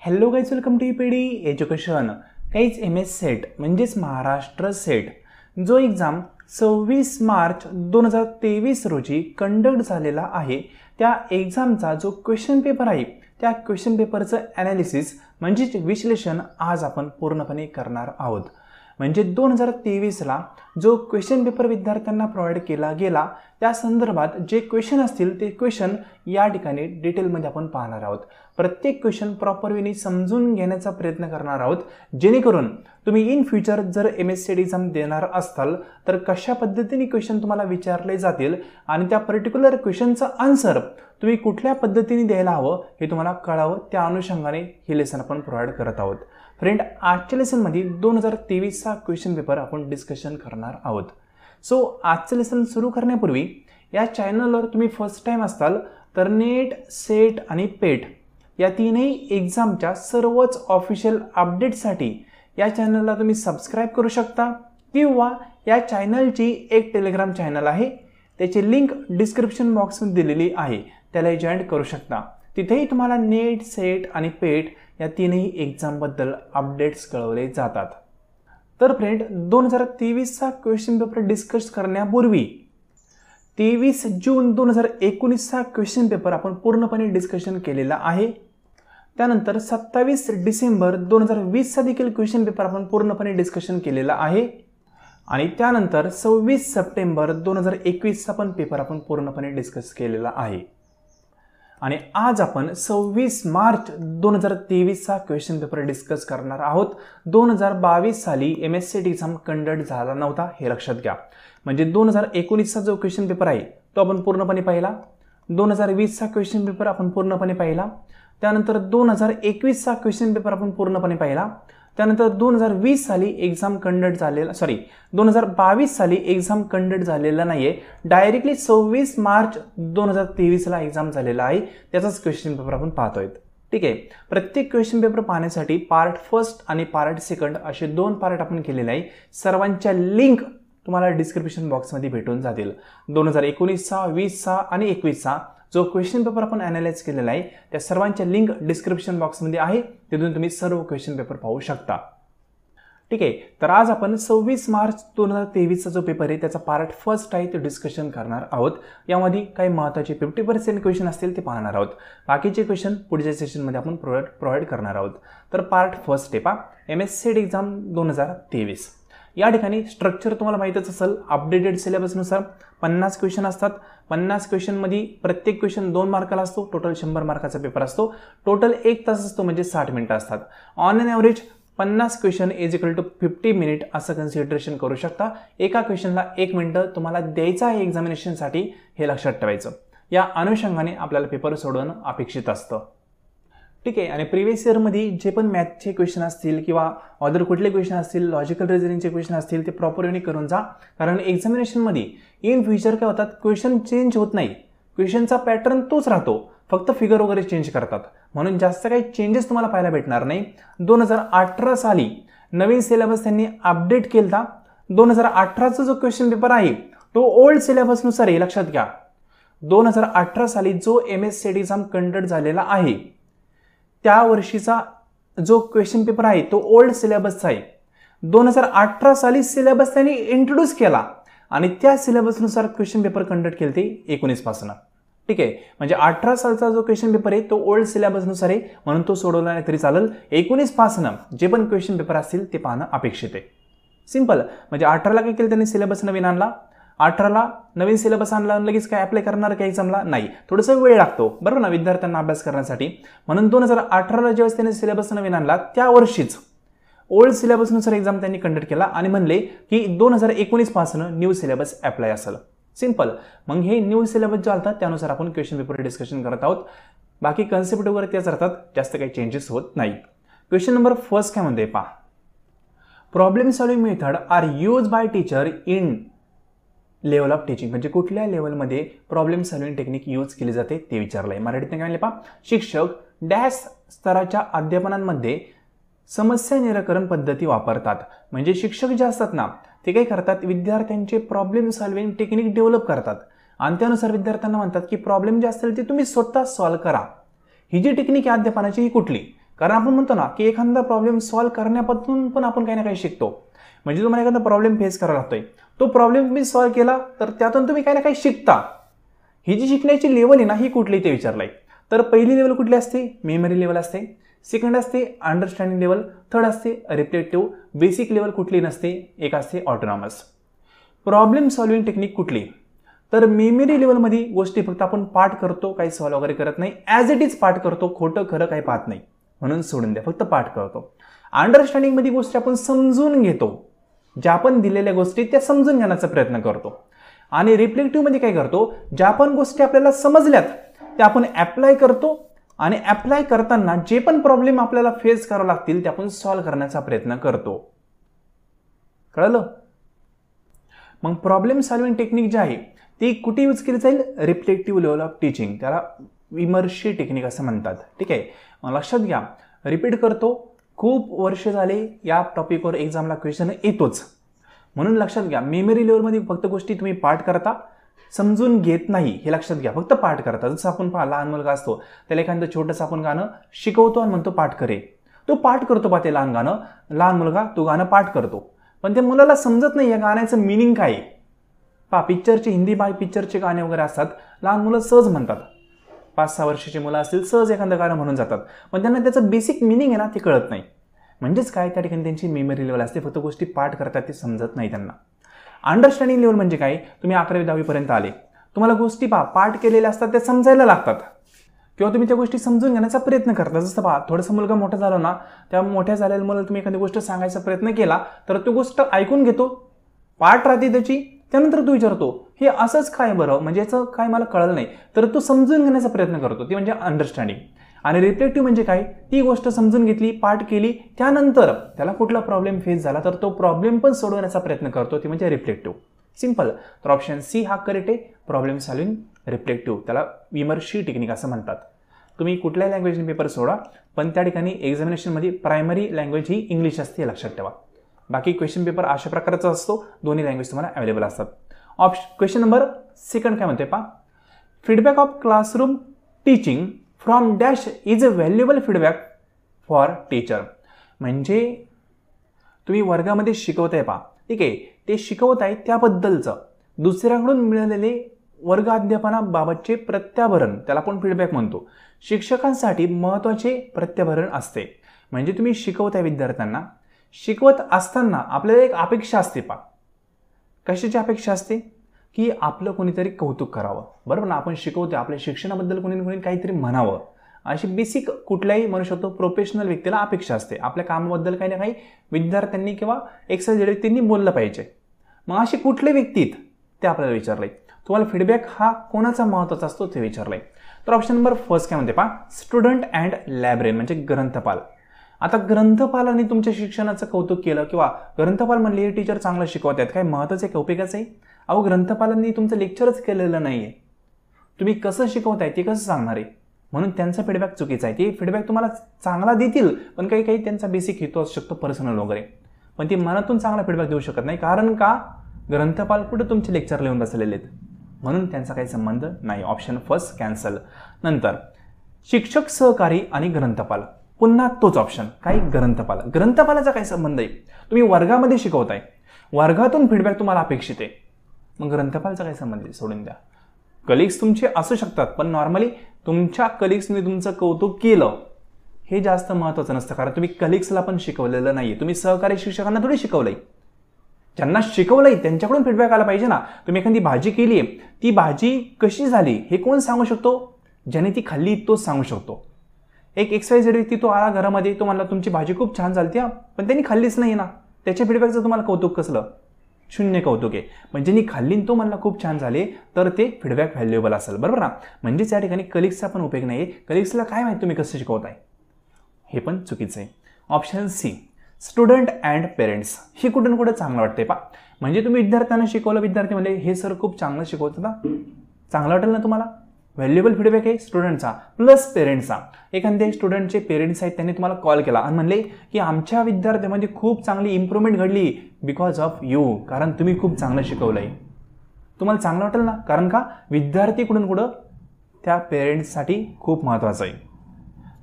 Hello guys, welcome to EPD education. काहीच MS SET म्हणजेच Maharashtra SET जो एक्झाम 26 मार्च 2023 रोजी कंडक्ट झालेला आहे, त्या एक्झामचा जो क्वेश्चन पेपर आहे त्या क्वेश्चन पेपरचं ॲनालिसिस म्हणजेच विश्लेषण आज आपण पूर्णपणे करणार आहोत. म्हणजे 2023ला जो क्वेश्चन पेपर विद्यार्थ्यांना प्रोव्हाइड केला गेला त्या संदर्भात जे क्वेश्चन असतील ते क्वेश्चन या ठिकाणी डिटेलमध्ये आपण पाहणार आहोत. प्रत्येक क्वेश्चन प्रॉपर वेनी समजून घेण्याचा प्रयत्न करणार आहोत, जेणेकरून तुम्ही इन फ्युचर जर MS सेट एक्झाम देणार असाल तर कशा पद्धतीने क्वेश्चन तुम्हाला विचारले जातील आणि त्या पर्टिक्युलर क्वेश्चनचं आन्सर तुम्ही कुठल्या पद्धतीने द्यायला हवं हे तुम्हाला कळावं. त्या अनुषंगाने हे लेसन आपण प्रोव्हाइड करत आहोत. फ्रेंड, आजच्या लेसनमध्ये 2023चा क्वेश्चन पेपर आपण डिस्कशन करणार आहोत. सो आजचं लेसन सुरू करण्यापूर्वी या चॅनलवर तुम्ही फर्स्ट टाइम असाल तर नेट, सेट आणि पेट या तीनही एक्झामच्या सर्वच ऑफिशियल अपडेटसाठी या चॅनलला तुम्ही सबस्क्राईब करू शकता किंवा या चॅनलची एक टेलिग्राम चॅनल आहे, त्याची लिंक डिस्क्रिप्शन बॉक्समध्ये दिलेली आहे, त्याला जॉईन करू शकता. तिथेही तुम्हाला नेट, सेट आणि पेट या तीनही एक्झामबद्दल अपडेट्स कळवले जातात. तर फ्रेंड, 2023चा क्वेश्चन पेपर डिस्कस करण्यापूर्वी 23 जून 2019चा क्वेश्चन पेपर आपण पूर्णपणे डिस्कशन केलेला आहे. त्यानंतर 27 डिसेंबर 2020चा देखील क्वेश्चन पेपर आपण पूर्णपणे डिस्कशन केलेला आहे आणि त्यानंतर 26 सप्टेंबर 2021चा पण पेपर आपण पूर्णपणे डिस्कस केलेला आहे. आणि आज आपण 26 मार्च 2023चा क्वेश्चन पेपर डिस्कस करणार आहोत. 2022 साली MS सेट एक्झाम कंडक्ट झाला नव्हता, हे लक्षात घ्या. म्हणजे 2019चा जो क्वेश्चन पेपर आहे तो आपण पूर्णपणे पाहिला, 2020चा क्वेश्चन पेपर आपण पूर्णपणे पाहिला, त्यानंतर 2021चा क्वेश्चन पेपर आपण पूर्णपणे पाहिला, त्यानंतर 2020 साली एक्झाम कंडक्ट झालेला 2022 साली एक्झाम कंडक्ट झालेला नाहीये, डायरेक्टली 26 मार्च 2023ला एक्झाम झालेला आहे, त्याचाच क्वेश्चन पेपर आपण पाहतोय. ठीक आहे. प्रत्येक क्वेश्चन पेपर पाहण्यासाठी पार्ट फर्स्ट आणि पार्ट सेकंड असे दोन पार्ट आपण केलेले आहे. सर्वांच्या लिंक तुम्हाला डिस्क्रिप्शन बॉक्समध्ये भेटून जातील. 2019चा, 20चा आणि 21चा जो क्वेश्चन पेपर आपण ॲनालाइज केलेला आहे त्या सर्वांच्या लिंक डिस्क्रिप्शन बॉक्समध्ये आहे, तिथून तुम्ही सर्व क्वेश्चन पेपर पाहू शकता. ठीक आहे. तर आज आपण 26 मार्च 2023चा जो पेपर आहे त्याचा पार्ट फर्स्ट आहे ते डिस्कशन करणार आहोत. यामध्ये काही महत्त्वाचे 50% क्वेश्चन असतील ते पाहणार आहोत. बाकीचे क्वेश्चन पुढच्या सेशनमध्ये आपण प्रोव्हाइड करणार आहोत. तर पार्ट फर्स्ट आहे MS सेट एक्झाम 2023. या ठिकाणी स्ट्रक्चर तुम्हाला माहीतच असेल. अपडेटेड सिलेबसनुसार 50 क्वेश्चन असतात. 50 क्वेश्चनमध्ये प्रत्येक क्वेश्चन 2 मार्काला असतो. टोटल 100 मार्काचा पेपर असतो. टोटल 1 तास असतो, म्हणजे 60 मिनिटं असतात. On an average 50 question is equal to 50 minute असं कन्सिडरेशन करू शकता. एका क्वेश्चनला 1 मिनिटं तुम्हाला द्यायचं आहे एक्झामिनेशनसाठी, हे लक्षात ठेवायचं. या अनुषंगाने आपल्याला पेपर सोडवणं अपेक्षित असतं. ठीक आहे. आणि प्रिव्हियस इयरमध्ये जे पण मॅथचे क्वेश्चन असतील किंवा अदर कुठले क्वेश्चन असतील, लॉजिकल रिझनिंगचे क्वेश्चन असतील ते प्रॉपरली करून जा. कारण एक्झामिनेशनमध्ये इन फ्युचर काय होतात, क्वेश्चन चेंज होत नाही, क्वेश्चनचा पॅटर्न तोच राहतो, फक्त फिगर वगैरे चेंज करतात. म्हणून जास्त काही चेंजेस तुम्हाला पाहायला भेटणार नाही. 2018 साली नवीन सिलेबस त्यांनी अपडेट केला. 2018चा जो क्वेश्चन पेपर आहे तो ओल्ड सिलेबसनुसार आहे, लक्षात घ्या. 2018 साली जो MS सेट एक्झाम कंडक्ट झालेला आहे त्या वर्षीचा जो क्वेश्चन पेपर आहे तो ओल्ड सिलेबसचा आहे. 2018 साली सिलेबस त्यांनी इंट्रोड्यूस केला आणि त्या सिलेबसनुसार क्वेश्चन पेपर कंडक्ट केले ते 19 पासून. ठीक आहे. म्हणजे 18 सालचा जो क्वेश्चन पेपर आहे तो ओल्ड सिलेबसनुसार आहे, म्हणून तो सोडवला नाही तरी चालेल. 19 पासून जे पण क्वेश्चन पेपर असतील ते पाहणं अपेक्षित आहे. सिंपल. म्हणजे 18ला काय केलं त्यांनी, सिलेबस नवीन आणला. 18ला नवीन सिलेबस आणला, लगेच काय अप्लाय करणार काही एक्झामला नाही, थोडंसं वेळ लागतो, बरोबर ना, विद्यार्थ्यांना अभ्यास करण्यासाठी. म्हणून 2018ला जेव्हा त्यांनी सिलेबस नवीन आणला त्या वर्षीच ओल्ड सिलेबसनुसार एक्झाम त्यांनी कंडक्ट केला आणि म्हणले की 2019 पासून न्यू सिलेबस अप्लाय असेल. सिंपल. मग हे न्यू सिलेबस जो आलता त्यानुसार आपण क्वेश्चन पेपर डिस्कशन करत आहोत. बाकी कन्सेप्ट वगैरे त्याच राहतात, जास्त काही चेंजेस होत नाही. क्वेश्चन नंबर फर्स्ट काय म्हणते पहा. Problem solving method are use by teacher in level of teaching. म्हणजे कुठल्या लेवलमध्ये प्रॉब्लेम सॉल्विंग टेक्निक यूज केली जाते ते विचारलंय. मराठीत काय म्हणले पहा. शिक्षक डॅश स्तराच्या अध्यापनांमध्ये समस्या निराकरण पद्धती वापरतात. म्हणजे शिक्षक जे असतात ना ते काय करतात, विद्यार्थ्यांचे प्रॉब्लेम सॉल्विंग टेक्निक डेव्हलप करतात आणि त्यानुसार विद्यार्थ्यांना म्हणतात की प्रॉब्लेम जे असतील ते तुम्ही स्वतः सॉल्व्ह करा. ही जी टेक्निक आहे अध्यापनाची ही कुठली, कारण आपण म्हणतो ना की एखादा प्रॉब्लेम सॉल्व्ह करण्यापासून पण आपण काही ना काही शिकतो. म्हणजे तुम्हाला एखादा प्रॉब्लेम फेस करावा लागतोय, तो प्रॉब्लेम तुम्ही सॉल्व्ह केला तर त्यातून तुम्ही काही ना काही शिकता. ही जी शिकण्याची लेवल आहे ना ही कुठली ते विचारलंय. तर पहिली लेवल कुठली असते? मेमरी लेवल असते. सेकंड असते अंडरस्टँडिंग लेवल. थर्ड असते रिफ्लेक्टिव्ह. बेसिक लेवल कुठली नसते, एक असते ऑटोनॉमस. प्रॉब्लेम सॉल्व्हिंग टेक्निक कुठली? तर मेमरी लेवलमध्ये गोष्टी फक्त आपण पाठ करतो, काही सॉल्व्ह वगैरे करत नाही, ॲज इट इज पाठ करतो, खोटं खरं काही पाहत नाही, म्हणून सोडून द्या, फक्त पाठ करतो. अंडरस्टँडिंग मध्ये गोष्टी आपण समजून घेतो, ज्या आपण दिलेल्या गोष्टी त्या समजून घेण्याचा प्रयत्न करतो. आणि रिफ्लेक्टिव्ह मध्ये काय करतो, ज्या पण गोष्टी आपल्याला समजल्यात त्या आपण ॲप्लाय करतो आणि ॲप्लाय करताना जे पण प्रॉब्लेम आपल्याला फेस करावे लागतील ते आपण सॉल्व्ह करण्याचा प्रयत्न करतो. कळलं? मग प्रॉब्लेम सॉल्व्हिंग टेक्निक जी आहे ती कुठे यूज केली जाईल? रिफ्लेक्टिव्ह लेवल ऑफ टीचिंग, त्याला विमर्शी टेक्निक असं म्हणतात. ठीक आहे, मग लक्षात घ्या, रिपीट करतो, खूप वर्ष झाले या टॉपिकवर एक्झामला क्वेश्चन येतोच, म्हणून लक्षात घ्या. मेमरी लेवलमध्ये फक्त गोष्टी तुम्ही पाठ करता, समजून घेत नाही, हे लक्षात घ्या, फक्त पाठ करता. जसं आपण पहा लहान मुलगा असतो, त्याला एखादं छोटंसं आपण गाणं शिकवतो आणि म्हणतो पाठ करे, तो पाठ करतो पहा ते लहान गाणं, लहान मुलगा तो गाणं पाठ करतो, पण त्या मुलाला समजत नाही या गाण्याचं मिनिंग काय आहे. पहा पिक्चरचे, हिंदी पिक्चरचे गाणे वगैरे असतात, लहान मुलं सहज म्हणतात, 5-6 वर्षाची मुलं असतील सहज एखादं गाणं म्हणून जातात, पण त्यांना त्याचं बेसिक मिनिंग आहे ना ते कळत नाही. म्हणजेच काय, त्या ठिकाणी त्यांची मेमरी लेवल असते, फक्त गोष्टी पाठ करतात ते समजत नाही त्यांना. अंडरस्टँडिंग लेवल म्हणजे काय, तुम्ही 11वी-10वी पर्यंत आले, तुम्हाला गोष्टी पाठ केलेल्या असतात त्या समजायला लागतात, किंवा तुम्ही त्या गोष्टी समजून घेण्याचा प्रयत्न करता. जसं पहा थोडंसं मुलगा मोठा झाला ना, त्या मोठ्या झालेल्या मुलाला तुम्ही एखादी गोष्ट सांगायचा प्रयत्न केला तर तो गोष्ट ऐकून घेतो, पाठ राहते त्याची, त्यानंतर तू विचारतो हे असंच काय बरं, म्हणजे याचं काय मला कळलं नाही, तर तो समजून घेण्याचा प्रयत्न करतो, ती म्हणजे अंडरस्टँडिंग. आणि रिफ्लेक्टिव्ह म्हणजे काय, ती गोष्ट समजून घेतली, पाठ केली, त्यानंतर त्याला कुठला प्रॉब्लेम फेस झाला तर तो प्रॉब्लेम पण सोडवण्याचा प्रयत्न करतो, ती म्हणजे रिफ्लेक्टिव्ह. सिंपल. तर ऑप्शन सी हा करेक्ट आहे, प्रॉब्लेम सॉल्व्हिंग रिफ्लेक्टिव्ह, त्याला विमर्शी टेक्निक असं म्हणतात. तुम्ही कुठल्याही लँग्वेजने पेपर सोडा, पण त्या ठिकाणी एक्झामिनेशनमध्ये प्रायमरी लँग्वेज ही इंग्लिश असते, लक्षात ठेवा. बाकी क्वेश्चन पेपर अशा प्रकारचा असतो, दोन्ही लँग्वेज तुम्हाला अवेलेबल असतात. क्वेश्चन नंबर सेकंड काय म्हणते पहा, feedback of classroom teaching from dash is a valuable feedback for teacher. म्हणजे तुम्ही वर्गामध्ये शिकवताय पहा, ठीक आहे, ते शिकवताय त्याबद्दलचं दुसऱ्याकडून मिळालेले वर्ग अध्यापनाबाबतचे प्रत्याभरण, त्याला आपण फीडबॅक म्हणतो, शिक्षकांसाठी महत्त्वाचे प्रत्याभरण असते. म्हणजे तुम्ही शिकवताय विद्यार्थ्यांना, शिकवत असताना आपल्याला एक अपेक्षा असते पहा. कशाची अपेक्षा असते? की आपलं कोणीतरी कौतुक करावं, बरोबर ना. आपण शिकवतोय, आपल्या शिक्षणाबद्दल कोणी काहीतरी म्हणावं, अशी बेसिक कुठल्याही म्हणू शकतो प्रोफेशनल व्यक्तीला अपेक्षा असते. आपल्या कामाबद्दल काही ना काही विद्यार्थ्यांनी किंवा एक्सएल व्यक्तींनी बोललं पाहिजे. मग अशी कुठले व्यक्तीत ते आपल्याला विचारलंय. तुम्हाला फीडबॅक हा कोणाचा महत्त्वाचा असतो ते विचारलंय. तर ऑप्शन नंबर फर्स्ट काय म्हणते पहा, स्टुडंट अँड लायब्ररीयन म्हणजे ग्रंथपाल. आता ग्रंथपालांनी तुमच्या शिक्षणाचं कौतुक केलं किंवा ग्रंथपाल म्हणले हे टीचर चांगलं शिकवतात, काय महत्त्वाचं आहे का, उपयोगाचं आहे? अहो ग्रंथपालांनी तुमचं लेक्चरच केलेलं नाही आहे, तुम्ही कसं शिकवताय ते कसं सांगणार आहे, म्हणून त्यांचा फीडबॅक चुकीचा आहे. ते फीडबॅक तुम्हाला चांगला देतील, पण काही त्यांचा बेसिक हेतू असू शकतो पर्सनल वगैरे, पण ते मनातून चांगला फीडबॅक देऊ शकत नाही. कारण का, ग्रंथपाल कुठे तुमचे लेक्चर लिहून बसलेले आहेत, म्हणून त्यांचा काही संबंध नाही. Option first cancel. नंतर शिक्षक, सहकारी आणि ग्रंथपाल, पुन्हा तोच ऑप्शन, काही ग्रंथपाल. ग्रंथपालाचा काय संबंध आहे? तुम्ही वर्गामध्ये शिकवताय, वर्गातून फीडबॅक तुम्हाला अपेक्षित आहे, मग ग्रंथपालचा काय संबंध आहे? सोडून द्या. कलिग्स तुमचे असू शकतात, पण नॉर्मली तुमच्या कलिग्सने तुमचं कौतुक केलं हे जास्त महत्त्वाचं नसतं, कारण तुम्ही कलिग्सला पण शिकवलेलं नाहीये, तुम्ही सहकारी शिक्षकांना थोडी शिकवलंय. ज्यांना शिकवलंय त्यांच्याकडून फीडबॅक आला पाहिजे ना. तुम्ही एखादी भाजी केली आहे, ती भाजी कशी झाली हे कोण सांगू शकतो? ज्याने ती खाल्ली तोच सांगू शकतो. एक XYZ व्यक्ती तो आला घरामध्ये, तो म्हणला तुमची भाजी खूप छान झालती, पण त्यांनी खाल्लीच नाही ना, त्याच्या फीडबॅकचं तुम्हाला कौतुक कसलं? शून्य कौतुक आहे. म्हणजे ज्यांनी खाल्ली तो म्हणला खूप छान झाले, तर ते फीडबॅक व्हॅल्युएबल असेल, बरोबर ना. म्हणजेच या ठिकाणी कलिग्सचा पण उपयोग नाही आहे, कलिग्सला काय माहिती तुम्ही कसं शिकवताय, हे पण चुकीचं आहे. Option C student and parents, हे कुठून कुठं चांगलं वाटतंय पा. म्हणजे तुम्ही विद्यार्थ्यांना शिकवलं, विद्यार्थी म्हणले हे सर खूप चांगलं शिकवतात ना, चांगलं वाटेल ना तुम्हाला. व्हॅल्युएबल फीडबॅक आहे स्टुडंटचा प्लस पेरेंट्सचा. एखाद्या स्टुडंटचे पेरेंट्स आहेत, त्यांनी तुम्हाला कॉल केला आणि म्हणले की आमच्या विद्यार्थ्यामध्ये खूप चांगली इम्प्रूव्हमेंट घडली बिकॉज ऑफ यू, कारण तुम्ही खूप चांगलं शिकवलंय. तुम्हाला चांगलं वाटेल ना, कारण का विद्यार्थी कुठून कुठं त्या पेरेंट्ससाठी खूप महत्त्वाचं आहे.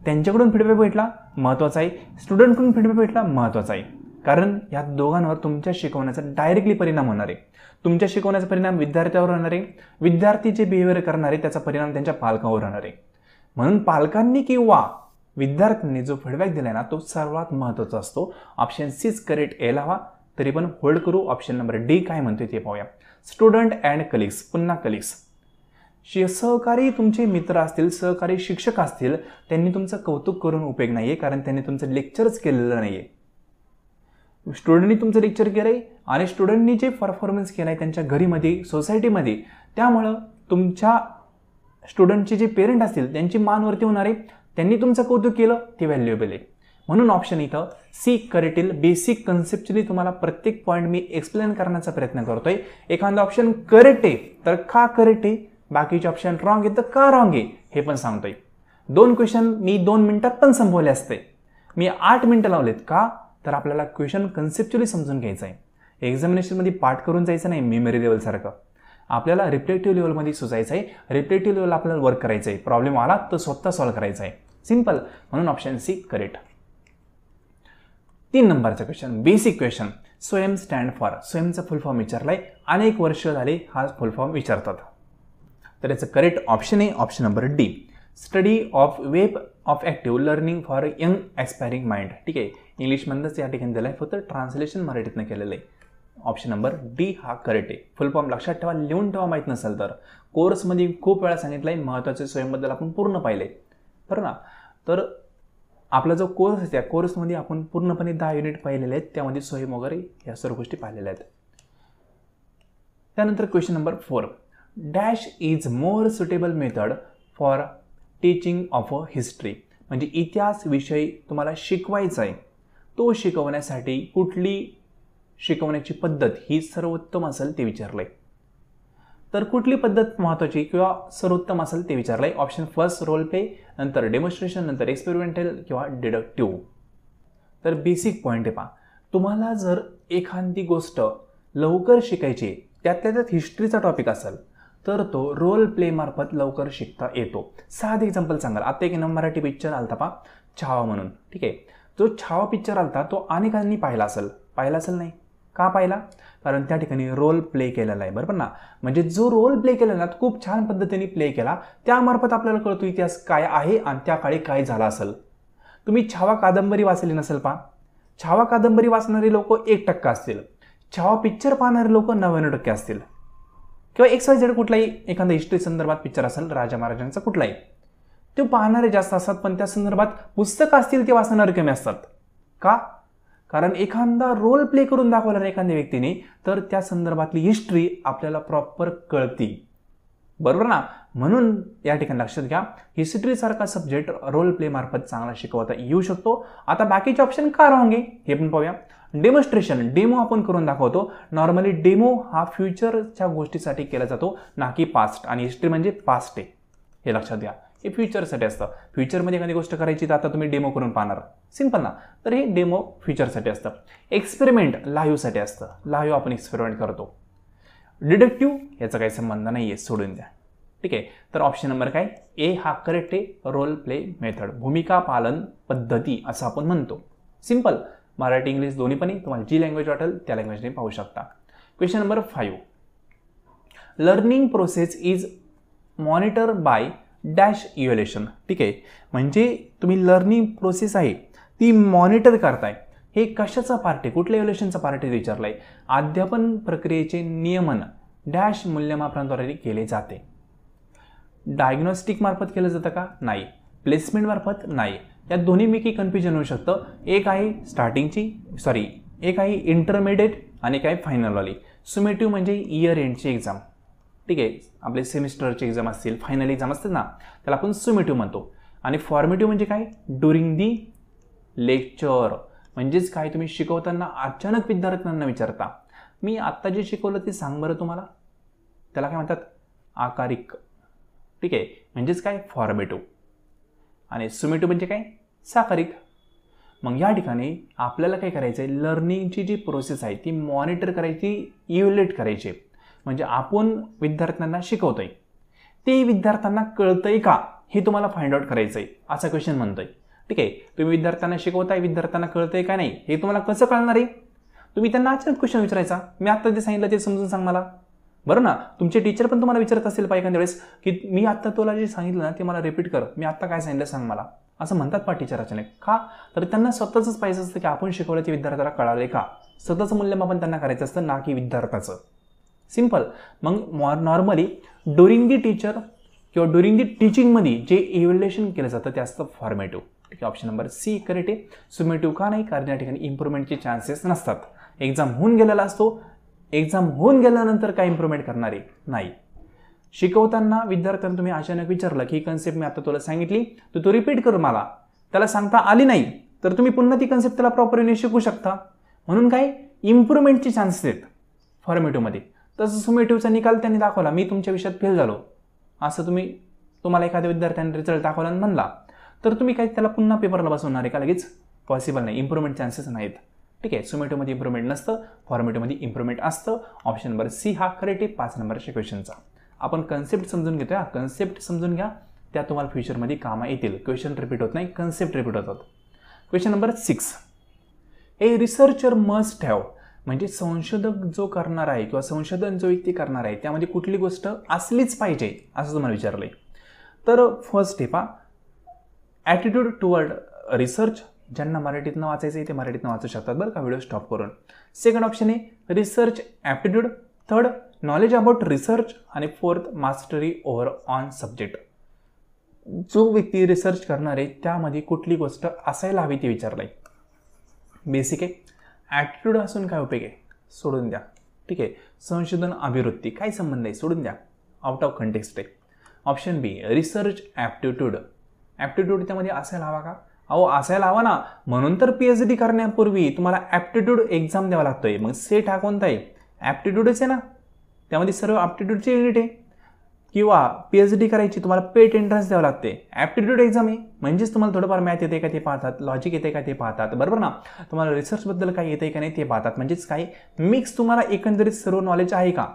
त्यांच्याकडून फीडबॅक भेटला महत्त्वाचा आहे, स्टुडंटकडून फीडबॅक भेटला महत्त्वाचा आहे, कारण या दोघांवर तुमच्या शिकवण्याचा डायरेक्टली परिणाम होणार आहे. तुमच्या शिकवण्याचा परिणाम विद्यार्थ्यावर होणार आहे, विद्यार्थी जे बिहेवियर करणार आहे त्याचा परिणाम त्यांच्या पालकांवर होणार आहे. म्हणून पालकांनी किंवा विद्यार्थ्यांनी जो फीडबॅक दिलाय ना तो सर्वात महत्त्वाचा असतो. ऑप्शन सीच करेक्ट यायला हवा. तरी पण होल्ड करू. ऑप्शन नंबर डी काय म्हणतोय ते पाहूया. स्टुडंट अँड कलिग्स, पुन्हा कलिग्स, सहकारी तुमचे मित्र असतील, सहकारी शिक्षक असतील, त्यांनी तुमचं कौतुक करून उपयोग नाहीये, कारण त्यांनी तुमचं लेक्चरच केलेलं नाहीये. स्टुडंटनी तुमचं लेक्चर केलंय आणि स्टुडंटनी जे परफॉर्मन्स केलाय त्यांच्या घरीमध्ये, सोसायटीमध्ये, त्यामुळं तुमच्या स्टुडंटचे जे पेरेंट असतील त्यांची मानवरती होणार आहे. त्यांनी तुमचं कौतुक केलं ते व्हॅल्युएबल आहे. म्हणून ऑप्शन इथं सी करेक्ट येईल. बेसिक कन्सेप्च्युअली तुम्हाला प्रत्येक पॉईंट मी एक्सप्लेन करण्याचा प्रयत्न करतोय. एखादा ऑप्शन करेक्ट आहे तर का करेक्ट आहे, बाकीचे ऑप्शन रॉंग आहे तर का रॉंग आहे हे पण सांगतोय. 2 क्वेश्चन मी 2 मिनिटात पण संपवले असते. मी 8 मिनिटं लावलेत. का तर आपल्याला क्वेश्चन कन्सेप्च्युअली समजून घ्यायचं आहे. एक्झामिनेशनमध्ये पाठ करून जायचं नाही मेमरी लेवलसारखं. आपल्याला रिफ्लेक्टिव्ह लेवलमध्ये सुचायचं आहे. रिफ्लेक्टिव्ह लेवल आपल्याला वर्क करायचं आहे. प्रॉब्लेम आला तर स्वतः सॉल्व्ह करायचा आहे. सिंपल. म्हणून ऑप्शन सी करेक्ट. 3 नंबरचा question, basic question. Swayam stand for, स्वयंचा फुल फॉर्म विचारलाय. अनेक वर्ष झाले हा फुल फॉर्म विचारतात. तर याचं करेक्ट ऑप्शन आहे option number D. Study of web of active learning for young aspiring mind. ठीक आहे, इंग्लिशमधूनच या ठिकाणी दिलं आहे, फक्त ट्रान्सलेशन मराठीतनं केलेलं आहे. ऑप्शन नंबर डी हा करेक्ट आहे. फुल फॉर्म लक्षात ठेवा, लिहून ठेवा माहीत नसेल तर. कोर्समध्ये खूप वेळा सांगितलं आहे, महत्त्वाचे स्वयंबद्दल आपण पूर्ण पाहिले बरं ना. तर आपला जो कोर्स आहे त्या कोर्समध्ये आपण पूर्णपणे 10 युनिट पाहिलेले आहेत. त्यामध्ये स्वयं वगैरे या सर्व गोष्टी पाहिलेल्या आहेत. त्यानंतर question number 4. Dash is more suitable method for teaching of a history. म्हणजे इतिहास विषय तुम्हाला शिकवायचा आहे, तो शिकवण्यासाठी कुठली शिकवण्याची पद्धत ही सर्वोत्तम असेल ते विचारलंय. तर कुठली पद्धत महत्त्वाची किंवा सर्वोत्तम असेल ते विचारलंय. ऑप्शन फर्स्ट रोल प्ले, नंतर डेमॉन्स्ट्रेशन, नंतर एक्सपेरिमेंटल किंवा डिडक्टिव्ह. तर बेसिक पॉईंट आहे पहा, तुम्हाला जर एखादी गोष्ट लवकर शिकायची, त्यात हिस्ट्रीचा टॉपिक असेल तर तो रोल प्ले मार्फत लवकर शिकता येतो. साधं एक्झाम्पल सांगाल. आता एक मराठी पिक्चर आलता पहा, छावा म्हणून. ठीक आहे, जो छावा पिक्चर आलता तो अनेकांनी पाहिला असेल नाही. का पाहिला? कारण त्या ठिकाणी रोल प्ले केलेला आहे बरोबर ना. म्हणजे जो रोल प्ले केलेला तो खूप छान पद्धतीने प्ले केला, त्यामार्फत आपल्याला कळतो इतिहास काय आहे आणि त्या काळी काय झाला असेल. तुम्ही छावा कादंबरी वाचली नसेल पहा. छावा कादंबरी वाचणारे लोक 1% असतील, छावा पिक्चर पाहणारे लोक 99% असतील. किंवा XYZ कुठलाही एखादा हिस्ट्री संदर्भात पिक्चर असेल, राजा महाराजांचा कुठलाही, ते पाहणारे जास्त असतात, पण त्या संदर्भात पुस्तकं असतील ते वाचणारे कमी असतात. का? कारण एखादा रोल प्ले करून दाखवला एखाद्या व्यक्तीने तर त्या संदर्भातली हिस्ट्री आपल्याला प्रॉपर कळती बरोबर ना. म्हणून या ठिकाणी लक्षात घ्या, हिस्ट्रीसारखा सब्जेक्ट रोल प्ले मार्फत चांगला शिकवता येऊ शकतो. आता बाकीचे ऑप्शन का रॉंग आहे हे पण पाहूया. डेमॉन्स्ट्रेशन, डेमो आपण करून दाखवतो. नॉर्मली डेमो हा फ्युचरच्या गोष्टीसाठी केला जातो, ना की पास्ट. आणि हिस्ट्री म्हणजे पास्ट आहे हे लक्षात घ्या. हे फ्युचरसाठी असतं. फ्युचरमध्ये एखादी गोष्ट करायची तर आता तुम्ही डेमो करून पाहणार, सिंपल ना. तर हे डेमो फ्युचरसाठी असतं. एक्सपेरिमेंट लाईव्हसाठी असतं, लाईव्ह आपण एक्सपेरिमेंट करतो. डिडक्टिव्ह याचा काही संबंध नाही आहे, सोडून द्या. ठीक आहे, तर ऑप्शन नंबर काय ए हा करेक्ट आहे. रोल प्ले मेथड, भूमिका पालन पद्धती असं आपण म्हणतो. सिंपल. मराठी इंग्लिश दोन्ही पण तुम्हाला जी लँग्वेज वाटेल त्या लँग्वेजने पाहू शकता. Question number 5. Learning process is monitor bye dash evaluation. ठीक आहे, म्हणजे तुम्ही लर्निंग प्रोसेस आहे ती मॉनिटर करताय. हे कशाचा पार्ट आहे, कुठल्या इव्हॅल्युएशनचा पार्ट आहे विचारलाय. अध्यापन प्रक्रियेचे नियमन डॅश मूल्यमापनाद्वारे केले जाते. डायग्नोस्टिक मार्फत केलं जातं का? नाही. प्लेसमेंट मार्फत? नाही. या दोन्हीपैकी कन्फ्युजन होऊ शकतं. एक आहे एक आहे इंटरमिडिएट आणि एक आहे फायनलवाली. सुमेटिव्ह म्हणजे इयर एंडची एक्झाम. ठीक आहे, आपले सेमिस्टरचे एक्झाम असतील, फायनल एक्झाम असतात ना, त्याला आपण सुमेटिव्ह म्हणतो. आणि फॉर्मेटिव्ह म्हणजे काय? During the lecture. म्हणजेच काय, तुम्ही शिकवताना अचानक विद्यार्थ्यांना विचारता, मी आत्ता जे शिकवलं ते सांग बरं तुम्हाला. त्याला काय म्हणतात? आकारिक. ठीक आहे, म्हणजेच काय? फॉर्मेटिव्ह. आणि सुमेटिव्ह म्हणजे काय? साकारिक. मग या ठिकाणी आपल्याला काय करायचं आहे, लर्निंगची जी प्रोसेस आहे ती मॉनिटर करायची, इव्हॅल्युएट करायची. म्हणजे आपण विद्यार्थ्यांना शिकवतोय ते विद्यार्थ्यांना कळतंय का हे तुम्हाला फाइंड आउट करायचं आहे, असा क्वेश्चन म्हणतोय. ठीक आहे, तुम्ही विद्यार्थ्यांना शिकवताय, विद्यार्थ्यांना कळतंय का नाही हे तुम्हाला कसं कळणार आहे? तुम्ही त्यांना अचानक क्वेश्चन विचारायचा, मी आता जे सांगितलं ते समजून सांग मला. बरं ना, तुमचे टीचर पण तुम्हाला विचारत असेल पाहिजे एखाद्या वेळेस की मी आता तुला जे सांगितलं ना ते मला रिपीट कर, मी आता काय सांगितलं सांग मला, असं म्हणतात पा टीचर अचानक. का? तर त्यांना स्वतःच पाहिजे असतं की आपण शिकवलं ते विद्यार्थ्याला कळाले का. स्वतःचं मूल्यमापन त्यांना करायचं असतं, ना की विद्यार्थ्याचं. सिंपल. मग नॉर्मली ड्युरिंग दी टीचर किंवा ड्युरिंग दी टीचिंगमध्ये जे इव्हॅल्युएशन केलं जातं ते असतं फॉर्मेटिव्ह. ठीक आहे, ऑप्शन नंबर सी करेक्ट आहे. सुमेटिव्ह का नाही? कारण या ठिकाणी इम्प्रूव्हमेंटचे चान्सेस नसतात. एक्झाम होऊन गेलेला असतो, एक्झाम होऊन गेल्यानंतर काय इम्प्रूव्हमेंट करणारे नाही. शिकवताना विद्यार्थ्यांना तुम्ही अचानक विचारलं की ही कन्सेप्ट मी आता तुला सांगितली, तर तू रिपीट कर मला, त्याला सांगता आली नाही तर तुम्ही पुन्हा ती कन्सेप्ट त्याला प्रॉपरली शिकू शकता. म्हणून काय इम्प्रूव्हमेंटचे चान्सेस आहेत फॉर्मेटिव्हमध्ये. तसं सुमेटिव्हचा निकाल त्यांनी दाखवला, मी तुमच्या विषयात फेल झालो असं तुम्हाला एखाद्या विद्यार्थ्याने रिझल्ट दाखवला आणि म्हणला, तर तुम्ही काय त्याला पुन्हा पेपरला बसवणार आहे का लगेच? पॉसिबल नाही. इम्प्रूव्हमेंट चान्सेस नाहीत. ठीक आहे, सुमेटिव्हमध्ये इम्प्रूव्हमेंट नसतं, फॉर्मेटिव्हमध्ये इम्प्रूव्हमेंट असतं. ऑप्शन नंबर सी हा करेक्ट आहे 5 नंबरच्या क्वेश्चनचा. आपण कन्सेप्ट समजून घेतोय, हा कन्सेप्ट समजून घ्या, त्या तुम्हाला फ्युचरमध्ये कामा येतील. क्वेश्चन रिपीट होत नाही, कन्सेप्ट रिपीट होतात. Question number 6, a researcher must have, म्हणजे संशोधक जो करणार आहे किंवा संशोधन जो व्यक्ती करणार आहे त्यामध्ये कुठली गोष्ट असलीच पाहिजे असं तुम्हाला विचारलंय. तर फर्स्ट आहे पहा, ॲटिट्यूड टुवर्ड रिसर्च. ज्यांना मराठीतनं वाचायचं आहे ते मराठीतनं वाचू शकतात बरं का, व्हिडिओ स्टॉप करून. सेकंड ऑप्शन आहे research aptitude. Third knowledge about research. आणि fourth mastery over on subject. जो व्यक्ती रिसर्च करणार आहे त्यामध्ये कुठली गोष्ट असायला हवी ते विचारलंय. बेसिक आहे. ॲटिट्यूड असून काय उपयोग आहे, सोडून द्या. ठीक आहे, संशोधन अभिवृत्ती काय संबंध आहे, सोडून द्या, आउट ऑफ कंटेक्स्ट आहे. ऑप्शन बी रिसर्च ॲप्टिट्यूड. ॲप्टिट्यूड त्यामध्ये असायला हवा का? अहो असायला हवा ना, म्हणून तर PhD करण्यापूर्वी तुम्हाला ॲप्टिट्यूड एक्झाम द्यावा लागतोय. मग सेट हा कोणता आहे? ॲप्टिट्यूडच आहे ना, त्यामध्ये सर्व ॲप्टिट्यूडचे युनिट आहे. किंवा PhD करायची तुम्हाला पेट एंट्रन्स द्यावं लागते, ॲप्टिट्यूड एक्झाम आहे. म्हणजेच तुम्हाला थोडंफार मॅथ येते का ते पाहतात, लॉजिक येते का ते पाहतात, बरोबर ना. तुम्हाला रिसर्चबद्दल काय येते का नाही ते पाहतात. म्हणजेच काय मिक्स तुम्हाला एकंदरीत सर्व नॉलेज आहे का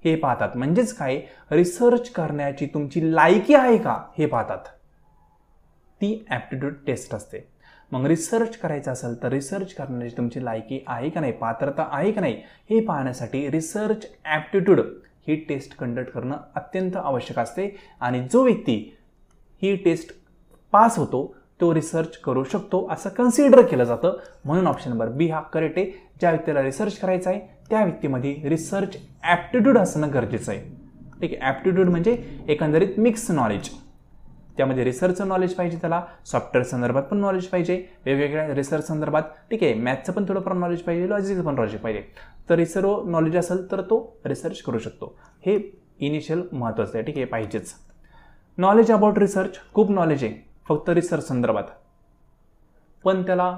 हे पाहतात. म्हणजेच काय रिसर्च करण्याची तुमची लायकी आहे का हे पाहतात. ती ॲप्टिट्यूड टेस्ट असते. मग रिसर्च करायचं असेल तर रिसर्च करण्याची तुमची लायकी आहे का नाही, पात्रता आहे का नाही हे पाहण्यासाठी रिसर्च ॲप्टिट्यूड ही टेस्ट कंडक्ट करणं अत्यंत आवश्यक असते. आणि जो व्यक्ती ही टेस्ट पास होतो तो रिसर्च करू शकतो असं कन्सिडर केलं जातं. म्हणून ऑप्शन नंबर बी हा करेक्ट आहे. ज्या व्यक्तीला रिसर्च करायचा आहे त्या व्यक्तीमध्ये रिसर्च ॲप्टिट्यूड असणं गरजेचं आहे. ठीक आहे, ॲप्टिट्यूड म्हणजे एकंदरीत मिक्स नॉलेज. त्यामध्ये रिसर्चचं नॉलेज पाहिजे, त्याला सॉफ्टवेअर संदर्भात पण नॉलेज पाहिजे, वेगवेगळ्या रिसर्च संदर्भात. ठीक आहे, मॅथचं पण थोडंफार नॉलेज पाहिजे, लॉजिकचं पण नॉलेज पाहिजे. तर हे सर्व नॉलेज असेल तर तो रिसर्च करू शकतो. हे इनिशियल महत्त्वाचं आहे. ठीक आहे, पाहिजेच. नॉलेज अबाउट रिसर्च खूप नॉलेज आहे फक्त रिसर्च संदर्भात, पण त्याला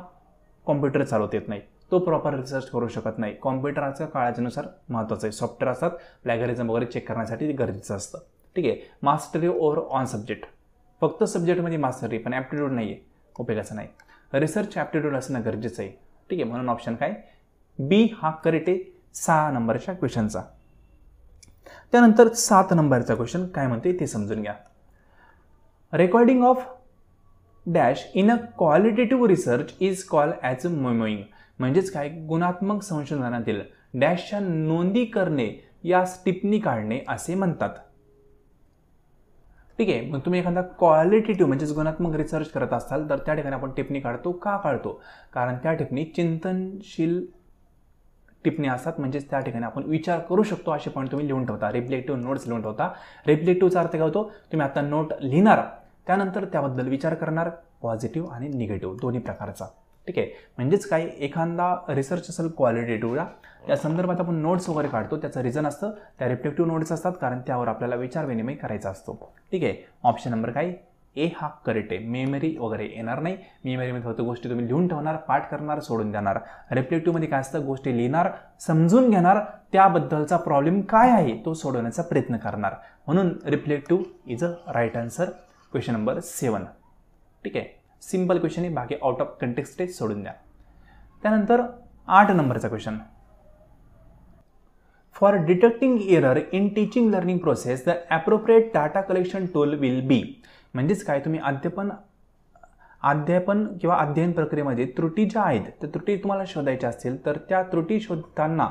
कॉम्प्युटर चालवता येत नाही, तो प्रॉपर रिसर्च करू शकत नाही. कॉम्प्युटरचं काळाच्यानुसार महत्त्वाचं आहे. सॉफ्टवेअर असतात प्लॅगरिझम वगैरे चेक करण्यासाठी ते गरजेचं असतं. ठीक आहे, मास्टरी ओव्हर ऑन सब्जेक्ट, फक्त सब्जेक्टमध्ये मास्टरी पण ॲप्टिट्यूड नाही आहे, उपयोगाचं नाही. रिसर्च ॲप्टिट्यूड असणं गरजेचं आहे. ठीक आहे, म्हणून ऑप्शन काय बी हा करेक्ट आहे 6 नंबरच्या क्वेश्चनचा. त्यानंतर 7 नंबरचा क्वेश्चन काय म्हणते ते समजून घ्या. Recording of dash in a qualitative research is called as memoing. म्हणजेच काय गुणात्मक संशोधनातील डॅशच्या नोंदी करणे यास टिप्पणी काढणे असे म्हणतात. ठीक आहे, मग तुम्ही एखादा क्वालिटेटिव्ह म्हणजेच गुणात्मक रिसर्च करत असाल तर त्या ठिकाणी आपण टिप्पणी काढतो. का काढतो? कारण त्या टिप्पणी चिंतनशील टिप्पणी असतात. म्हणजेच त्या ठिकाणी आपण विचार करू शकतो असे पॉईंट तुम्ही लिहून ठेवता. रिफ्लेक्टिव्ह नोट्स लिहून ठेवता. रिफ्लेक्टिव्हचा अर्थ काय होतो? तुम्ही आता नोट लिहिणार, त्यानंतर त्याबद्दल विचार करणार, पॉझिटिव्ह आणि निगेटिव्ह दोन्ही प्रकारचा. ठीक आहे, म्हणजेच काय एखादा रिसर्च असेल क्वालिटेटिव्हला त्या संदर्भात आपण नोट्स वगैरे काढतो, त्याचं रिझन असतं, त्या रिफ्लेक्टिव्ह नोट्स असतात कारण त्यावर आपल्याला विचार विनिमय करायचा असतो. ठीक आहे, ऑप्शन नंबर काय ए हा करेक्ट आहे. मेमरी वगैरे येणार नाही. मेमरीमध्ये फक्त गोष्टी तुम्ही लिहून ठेवणार, पाठ करणार, सोडून देणार. रिफ्लेक्टिव्हमध्ये काय असतं? गोष्टी लिहिणार, समजून घेणार, त्याबद्दलचा प्रॉब्लेम काय आहे तो सोडवण्याचा प्रयत्न करणार. म्हणून reflective is a right answer. Question number 7. ठीक आहे, सिंपल क्वेश्चन आहे, बाकी आउट ऑफ कंटेक्स्ट आहे, सोडून द्या. त्यानंतर 8 नंबरचा question. For detecting error in teaching learning process the appropriate data collection tool will be. म्हणजेच काय, तुम्ही अध्यापन किंवा अध्ययन प्रक्रियेमध्ये त्रुटी ज्या आहेत त्या त्रुटी तुम्हाला शोधायच्या असतील तर त्या त्रुटी शोधताना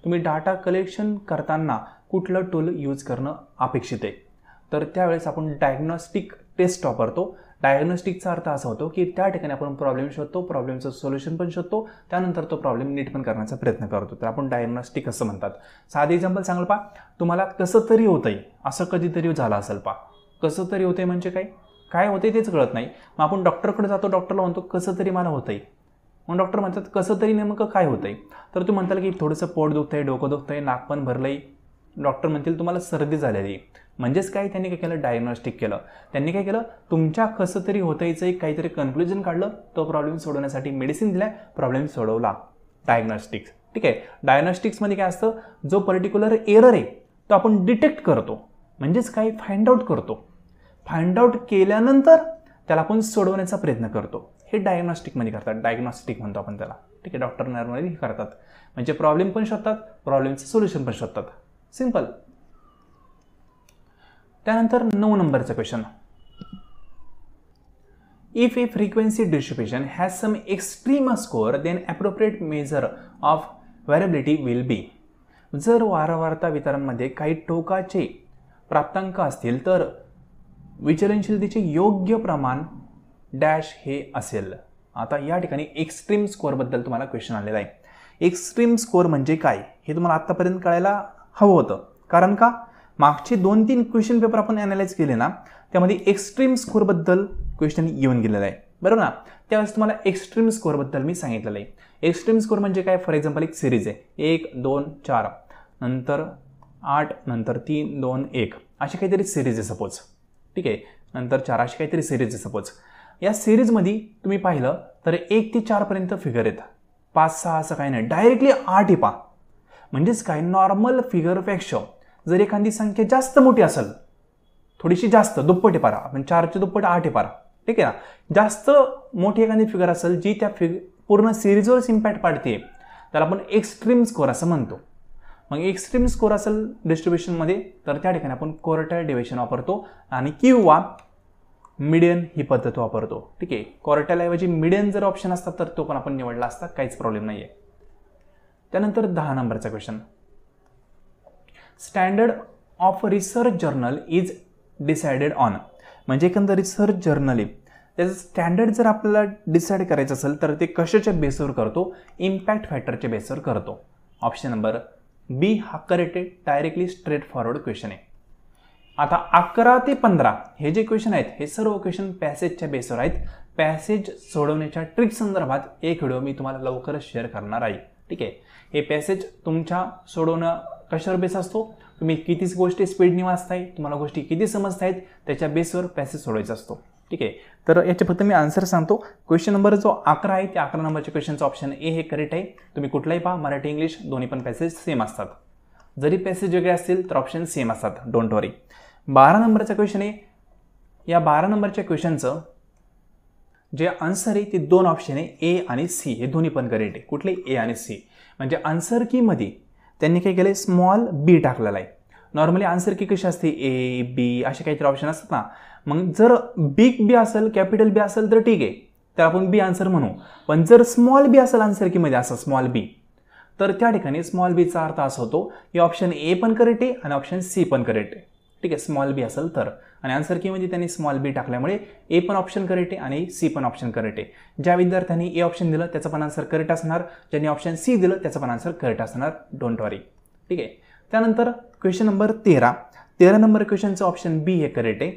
तुम्ही डाटा कलेक्शन करताना कुठलं टूल यूज करणं अपेक्षित आहे. तर त्यावेळेस आपण डायग्नॉस्टिक टेस्ट वापरतो. डायग्नॉस्टिकचा अर्थ असा होतो की त्या ठिकाणी आपण प्रॉब्लेम शोधतो, प्रॉब्लेमचं सोल्युशन पण शोधतो, त्यानंतर तो प्रॉब्लेम नीट पण करण्याचा प्रयत्न करतो. तर आपण डायग्नॉस्टिक असं म्हणतात. साधं एक्झाम्पल सांगाल पा, तुम्हाला कसं तरी होतंय असं कधीतरी झालं असेल पा. कसं तरी होतंय म्हणजे काय होतंय तेच कळत नाही. मग आपण डॉक्टरकडे जातो, डॉक्टरला म्हणतो कसं तरी मला होतंय. मग डॉक्टर म्हणतात कसं तरी नेमकं काय होतंय. तर तुम्ही म्हणताल की थोडंसं पोट दुखतंय, डोकं दुखतंय, नाक पण भरलंय. डॉक्टर म्हणतील तुम्हाला सर्दी झालेली. म्हणजेच काय, त्यांनी काय केलं, डायग्नॉस्टिक केलं. त्यांनी काय केलं, तुमच्या कसं तरी होतंयचं एक काहीतरी कन्क्लुजन काढलं, तो प्रॉब्लेम सोडवण्यासाठी मेडिसिन दिल्या, प्रॉब्लेम सोडवला. डायग्नॉस्टिक्स. ठीक आहे. डायग्नॉस्टिक्समध्ये काय असतं, जो पर्टिक्युलर एरर आहे तो आपण डिटेक्ट करतो. म्हणजेच काय, फाइंड आउट करतो. फाइंड आउट केल्यानंतर त्याला आपण सोडवण्याचा प्रयत्न करतो. हे डायग्नॉस्टिकमध्ये करतात. डायग्नॉस्टिक म्हणतो आपण त्याला. ठीक आहे. डॉक्टर नॉर्मली हे करतात. म्हणजे प्रॉब्लेम पण शोधतात, प्रॉब्लेमचं सोल्युशन पण शोधतात. सिंपल. त्यानंतर 9 नंबरचा question. If a frequency distribution has some extreme score then appropriate measure of variability will be. जर वारंवारता वितरणमध्ये काही टोकाचे प्राप्तांक असतील तर विचलनशीलतेचे योग्य प्रमाण डॅश हे असेल. आता या ठिकाणी एक्स्ट्रीम स्कोअरबद्दल तुम्हाला क्वेश्चन आलेला आहे. एक्स्ट्रीम स्कोअर म्हणजे काय हे तुम्हाला आत्तापर्यंत कळायला हवं होतं. कारण का, मागचे 2-3 क्वेश्चन पेपर आपण ॲनालाइज केले ना, त्यामध्ये एक्स्ट्रीम स्कोअरबद्दल क्वेश्चन येऊन गेलेला आहे. बरोबर ना. त्यावेळेस तुम्हाला एक्स्ट्रीम स्कोअरबद्दल मी सांगितलेलं आहे. एक्स्ट्रीम स्कोअर म्हणजे काय, फॉर एक्झाम्पल एक सिरीज आहे, 1 2 4 नंतर 8 नंतर 3 2 1 अशी काहीतरी सिरीज आहे सपोज. ठीक आहे. नंतर 4 अशी काहीतरी सिरीज आहे सपोज. या सिरीजमध्ये तुम्ही पाहिलं तर 1 ते 4 पर्यंत फिगर आहेत. 5 6 असं काही नाही, डायरेक्टली 8 आहे पा. म्हणजेच काय, नॉर्मल फिगरपेक्षा जर एखादी संख्या जास्त मोठी असेल, थोडीशी जास्त, दुप्पट आहे पारा, आपण 4चे दुप्पट 8 आहे पारा. ठीक आहे ना. जास्त मोठी एखादी फिगर असेल जी त्या पूर्ण सिरीजवर इम्पॅक्ट पाडते, त्याला आपण एक्स्ट्रीम स्कोअर असं म्हणतो. मग एक्स्ट्रीम स्कोअर असेल डिस्ट्रीब्युशनमध्ये तर त्या ठिकाणी आपण क्वार्टाईल डिव्हिजन वापरतो आणि किंवा मिडियन ही पद्धत वापरतो. ठीक आहे. क्वार्टाईल ऐवजी मिडियन जर ऑप्शन असतात तर तो पण आपण निवडला असता, काहीच प्रॉब्लेम नाही आहे. त्यानंतर 10 नंबरचा question. Standard of research journal is decided on. म्हणजे एखादं रिसर्च जर्नल आहे त्याचं स्टँडर्ड जर आपल्याला डिसाईड करायचं असेल तर ते कशाच्या बेसवर करतो, इम्पॅक्ट फॅक्टरच्या बेसवर करतो. ऑप्शन नंबर बी हा करेक्ट आहे. डायरेक्टली स्ट्रेट फॉरवर्ड क्वेश्चन आहे. आता 11 ते 15 हे जे क्वेश्चन आहेत हे सर्व क्वेश्चन पॅसेजच्या बेसवर आहेत. पॅसेज सोडवण्याच्या ट्रिक संदर्भात एक व्हिडिओ मी तुम्हाला लवकरच शेअर करणार आहे. ठीक आहे. हे पॅसेज तुमच्या सोडवणं कशावर बेस असतो, तुम्ही किती गोष्टी स्पीडने वाचताय, तुम्हाला गोष्टी किती समजतायत त्याच्या बेसवर पॅसेज सोडवायचा असतो. ठीक आहे. तर याचे फक्त मी आन्सर सांगतो. क्वेश्चन नंबर जो 11 आहे त्या 11 नंबरच्या क्वेश्चनचं ऑप्शन ए हे करेक्ट आहे. तुम्ही कुठलाही पहा, मराठी इंग्लिश दोन्ही पण पॅसेज सेम असतात. जरी पॅसेज वेगळे असतील तर ऑप्शन सेम असतात, डोंट वरी. 12 नंबरचा क्वेश्चन आहे. या 12 नंबरच्या क्वेश्चनचं जे आन्सर आहे ते 2 ऑप्शन आहे, ए आणि सी. हे दोन्ही पण करेक्ट आहे. कुठले, ए आणि सी. म्हणजे आन्सर कीमध्ये त्यांनी काय केलं, स्मॉल बी टाकलेला आहे. नॉर्मली आन्सर की कशी असते, ए बी असे काहीतरी ऑप्शन असतात ना. मग जर बिग बी असेल, कॅपिटल बी असेल तर ठीक आहे, तर आपण बी आन्सर म्हणू. पण जर स्मॉल बी असेल आन्सर कीमध्ये असं स्मॉल बी, तर त्या ठिकाणी स्मॉल बीचा अर्थ असा होतो की ऑप्शन ए पण करेक्ट आहे आणि ऑप्शन सी पण करेक्ट आहे. ठीक आहे. स्मॉल बी असेल तर. आणि आन्सर कीमध्ये त्यांनी स्मॉल बी टाकल्यामुळे ए पण ऑप्शन करेक्ट आहे आणि सी पण ऑप्शन करेक्ट आहे. ज्या विद्यार्थ्यांनी ए ऑप्शन दिलं त्याचं पण आन्सर करेक्ट असणार, ज्यांनी ऑप्शन सी दिलं त्याचं पण आन्सर करेक्ट असणार, डोंट वरी. ठीक आहे. त्यानंतर क्वेश्चन नंबर 13 नंबर क्वेश्चनचं ऑप्शन बी हे करेक्ट आहे.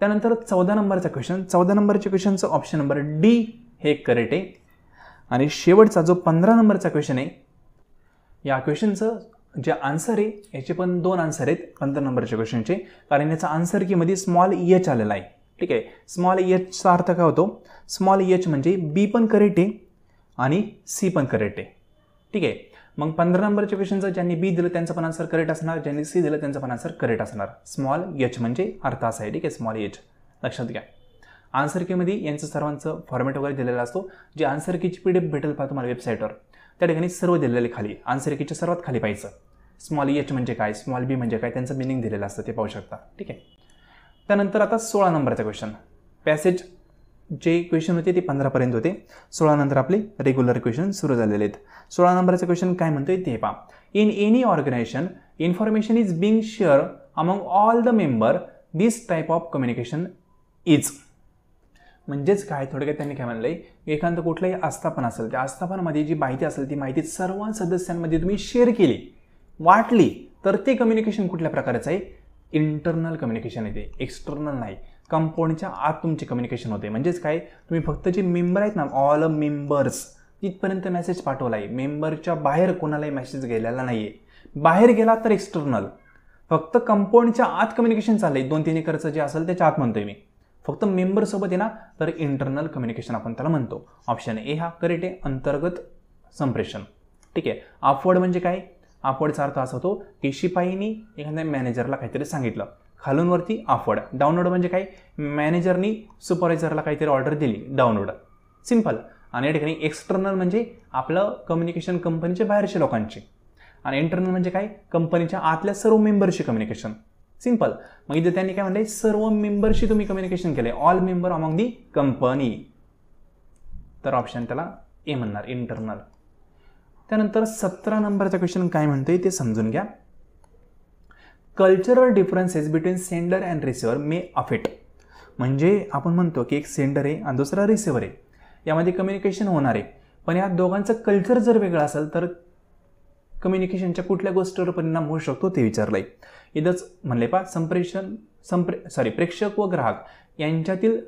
त्यानंतर 14 नंबरचा क्वेश्चन, 14 नंबरच्या क्वेश्चनचं ऑप्शन नंबर डी हे करेक्ट आहे. आणि शेवटचा जो 15 नंबरचा क्वेश्चन आहे, या क्वेश्चनचं जे आन्सर आहे याचे पण 2 आन्सर आहेत 15 नंबरच्या क्वेश्चनचे, कारण याचा आन्सर कीमध्ये स्मॉल एच आलेला आहे. ठीक आहे. स्मॉल एचचा अर्थ काय होतो, स्मॉल एच म्हणजे बी पण करेक्ट आहे आणि सी पण करेक्ट आहे. ठीक आहे. मग 15 नंबरच्या क्वेश्चनचं ज्यांनी बी दिलं त्यांचं पण आन्सर करेक्ट असणार, ज्यांनी सी दिलं त्यांचं पण आन्सर करेक्ट असणार. स्मॉल एच म्हणजे अर्थ असा आहे. ठीक आहे. स्मॉल एच लक्षात घ्या. आन्सर कीमध्ये यांचं सर्वांचं फॉर्मॅट वगैरे दिलेला असतो. जे आन्सर कीची PDF भेटेल पहा तुम्हाला वेबसाईटवर, त्या ठिकाणी सर्व दिलेले खाली आन्सर कीच्या सर्वात खाली पाहायचं. स्मॉल एच म्हणजे काय, स्मॉल बी म्हणजे काय, त्यांचं मिनिंग दिलेलं असतं, ते पाहू शकता. ठीक आहे. त्यानंतर आता 16 नंबरचा क्वेश्चन. पॅसेज जे क्वेश्चन होते ते 15 पर्यंत होते. 16 नंतर आपले रेग्युलर क्वेश्चन सुरू झालेले आहेत. 16 नंबरचा क्वेश्चन काय म्हणतोय ते पहा. In any organisation information is being share among all the member. This type of communication is. म्हणजेच काय थोडक्यात त्यांनी काय म्हणलंय, एखादं कुठलंही आस्थापन असेल त्या आस्थापनामध्ये जी माहिती असेल ती माहिती सर्व सदस्यांमध्ये तुम्ही शेअर केली, वाटली, तर ते कम्युनिकेशन कुठल्या प्रकारचं आहे, इंटरनल कम्युनिकेशन येते, एक्सटर्नल नाही. कंपाऊंडच्या आत तुमचे कम्युनिकेशन होते. म्हणजेच काय, तुम्ही फक्त जे मेंबर आहेत ना, ऑल मेंबर्स तिथपर्यंत मेसेज पाठवला आहे, मेंबरच्या बाहेर कोणालाही मेसेज गेलेला नाही आहे. बाहेर गेला तर एक्सटर्नल. फक्त कंपाऊंडच्या आत कम्युनिकेशन चाललंय, 2-3 एकरचं जे असेल त्याच्या आत म्हणतोय मी. फक्त मेंबरसोबत आहे ना, तर इंटरनल कम्युनिकेशन आपण त्याला म्हणतो. ऑप्शन ए हा करेक्ट आहे, अंतर्गत संप्रेषण. ठीक आहे. अपवर्ड म्हणजे काय, अपवर्डचा अर्थ असा होतो की शिपाईनी एखाद्या मॅनेजरला काहीतरी सांगितलं, खालून वरती अपवर्ड. डाऊनवर्ड म्हणजे काय, मॅनेजरनी सुपरवायझरला काहीतरी ऑर्डर दिली, डाऊनवर्ड. सिंपल. आणि या ठिकाणी एक्सटर्नल म्हणजे आपलं कम्युनिकेशन कंपनीच्या बाहेरच्या लोकांची, आणि इंटरनल म्हणजे काय, कंपनीच्या आतल्या सर्व मेंबरशी कम्युनिकेशन. सिंपल. मग इथे त्यांनी काय म्हणलंय, सर्व मेंबरशी तुम्ही कम्युनिकेशन केलंय, ऑल मेंबर अमॉंग दी कंपनी. तर ऑप्शन त्याला ए म्हणणार, इंटरनल. त्यानंतर 17 नंबरचा क्वेश्चन काय म्हणतोय ते समजून घ्या. Cultural differences between sender and receiver may affect. म्हणजे आपण म्हणतो की एक सेंडर आहे आणि दुसरा रिसिव्हर आहे, यामध्ये कम्युनिकेशन होणार आहे, पण या दोघांचं कल्चर जर वेगळं असेल तर कम्युनिकेशनच्या कुठल्या गोष्टीवर परिणाम होऊ शकतो ते विचारलंय. इथंच म्हणले पा, प्रेक्षक व ग्राहक यांच्यातील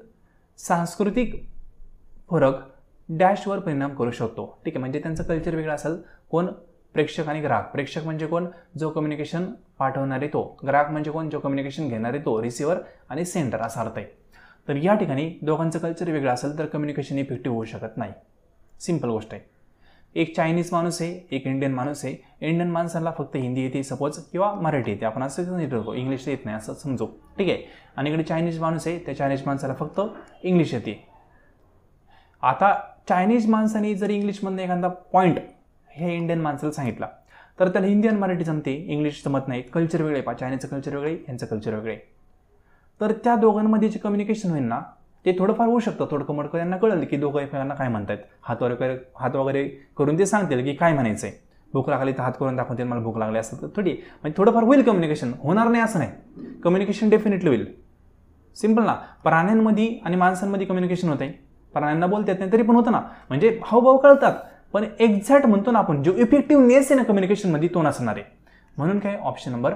सांस्कृतिक फरक डॅशवर परिणाम करू शकतो. ठीक आहे. म्हणजे त्यांचं कल्चर वेगळं असेल, कोण, प्रेक्षक आणि ग्राहक. प्रेक्षक म्हणजे कोण, जो कम्युनिकेशन पाठवणारे तो. ग्राहक म्हणजे कोण, जो कम्युनिकेशन घेणारे तो. रिसिव्हर आणि सेंडर असा अर्थ आहे. तर या ठिकाणी दोघांचं कल्चर वेगळं असेल तर कम्युनिकेशन इफेक्टिव्ह होऊ शकत नाही. सिंपल गोष्ट आहे. एक चायनीज माणूस आहे, एक इंडियन माणूस आहे. इंडियन माणसाला फक्त हिंदी येते सपोज, किंवा मराठी येते, आपण असं समजतो, इंग्लिश येत नाही असं समजू. ठीक आहे. आणि इकडे चायनीज माणूस आहे, त्या चायनीज माणसाला फक्त इंग्लिश येते. आता चायनीज माणसाने जर इंग्लिशमधून एखादा पॉईंट हे इंडियन माणसाला सांगितला तर त्याला हिंदी आणि मराठी जमते, इंग्लिश जमत नाही. कल्चर वेगळे पा, चायनीजचं कल्चर वेगळे, यांचं कल्चर वेगळे. तर त्या दोघांमध्ये जे कम्युनिकेशन होईल ना, ते थोडंफार होऊ शकतं. थोडकं मोडकं यांना कळलं की दोघं एकमेकांना काय म्हणतात, हात वगैरे करून ते सांगतील की काय म्हणायचं आहे. भूक लागली तर हात करून दाखवतील, मला भूक लागली असं. तर म्हणजे थोडंफार होईल कम्युनिकेशन, होणार नाही असं नाही. कम्युनिकेशन डेफिनेटली होईल. सिंपल ना. प्राण्यांमध्ये आणि माणसांमध्ये कम्युनिकेशन होत आहे, प्राण्यांना बोलतात नाही तरी पण होतं ना, म्हणजे हावभाव कळतात, पण एक्झॅक्ट म्हणतो ना आपण, जो इफेक्टिव्हनेस आहे ना कम्युनिकेशनमध्ये तो नसणार आहे. म्हणून काय, option number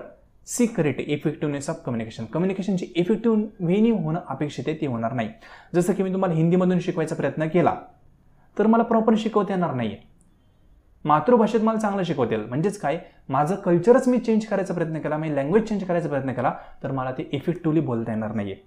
C correct, effectiveness of communication. कम्युनिकेशनची इफेक्टिव्ह वेनी होणं अपेक्षित आहे, ते होणार नाही. जसं की मी तुम्हाला हिंदीमधून शिकवायचा प्रयत्न केला तर मला प्रॉपर शिकवता येणार नाही आहे. मातृभाषेत मला चांगलं शिकवता येईल. म्हणजेच काय, माझं कल्चरच मी चेंज करायचा प्रयत्न केला, मी लँग्वेज चेंज करायचा प्रयत्न केला तर मला ते इफेक्टिव्हली बोलता येणार नाही आहे.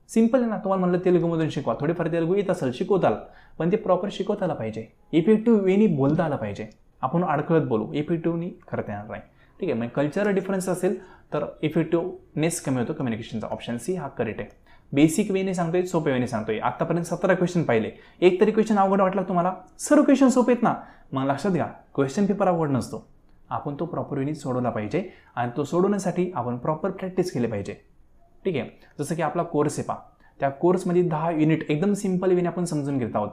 सिंपल आहे ना. तुम्हाला म्हणलं तेलुगूमधून शिकवा, थोडेफार तेलुगू येत असेल, शिकवता आलं, पण ते प्रॉपर शिकवता आलं पाहिजे, इफेक्टिव्ह वेनी बोलता आलं पाहिजे. आपण अडकळत बोलू, इफेक्टिव्हनी करता येणार नाही. ठीक आहे. मग कल्चरल डिफरन्स असेल तर इफेक्टिव्हनेस कमी होतो कम्युनिकेशनचा. ऑप्शन सी हा करेक्ट आहे. बेसिक वेने सांगतोय, सोपे वेने सांगतोय. आतापर्यंत 17 क्वेश्चन पाहिले. एक तरी क्वेश्चन अवघड वाटला तुम्हाला? सर्व क्वेश्चन सोपे आहेत ना. मग लक्षात घ्या, क्वेश्चन पेपर अवघड नसतो, आपण तो प्रॉपर वेने सोडवला पाहिजे, आणि तो सोडवण्यासाठी आपण प्रॉपर प्रॅक्टिस केली पाहिजे. ठीक आहे. जसं की आपला कोर्स आहे पा, त्या कोर्समध्ये 10 युनिट एकदम सिंपल वेने आपण समजून घेत आहोत.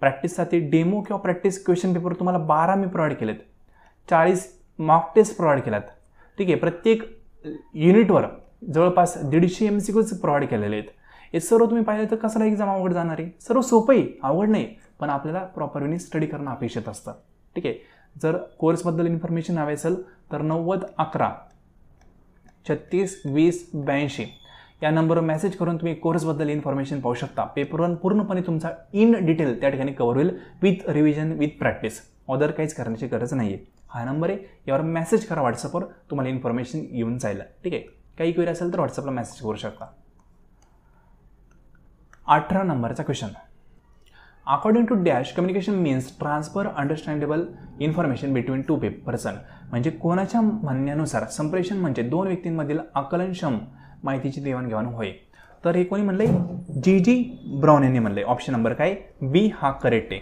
प्रॅक्टिससाठी डेमो किंवा प्रॅक्टिस क्वेश्चन पेपर तुम्हाला 12 मी प्रोव्हाइड केलेत, 40 मॉक टेस्ट प्रोव्हाइड केल्यात. ठीक आहे. प्रत्येक युनिटवर जवळपास 150 MCQs प्रोव्हाइड केलेले आहेत. हे सर्व तुम्ही पाहिलं तर कसला एक्झाम अवघड जाणार आहे? सर्व सोपं आहे, अवघड नाही, पण आपल्याला प्रॉपर वेने स्टडी करणं अपेक्षित असतं. ठीक आहे. जर कोर्सबद्दल इन्फॉर्मेशन हवी असेल तर 90 11 36 20 82 या नंबरवर मेसेज करून तुम्ही कोर्सबद्दल इन्फॉर्मेशन पाहू शकता. पेपर 1 पूर्णपणे तुमचा इन डिटेल त्या ठिकाणी कव्हर होईल, with revision, with practice. Other काहीच करण्याची गरज नाही आहे. हा नंबर आहे, यावर मेसेज करा व्हॉट्सअपवर, तुम्हाला इन्फॉर्मेशन येऊन जाईल. ठीक आहे. काही क्वेरी असेल तर व्हॉट्सअपला मेसेज करू शकता. 18 नंबरचा question. According to dash communication means transfer understandable information between two person. म्हणजे कोणाच्या म्हणण्यानुसार संप्रेषण म्हणजे 2 व्यक्तींमधील आकलनक्षम माहितीची देवाणघेवाण होय. तर हे कोणी म्हणलंय? जी ब्राउन यांनी म्हणलंय. ऑप्शन नंबर काय, बी हा करेक्ट आहे.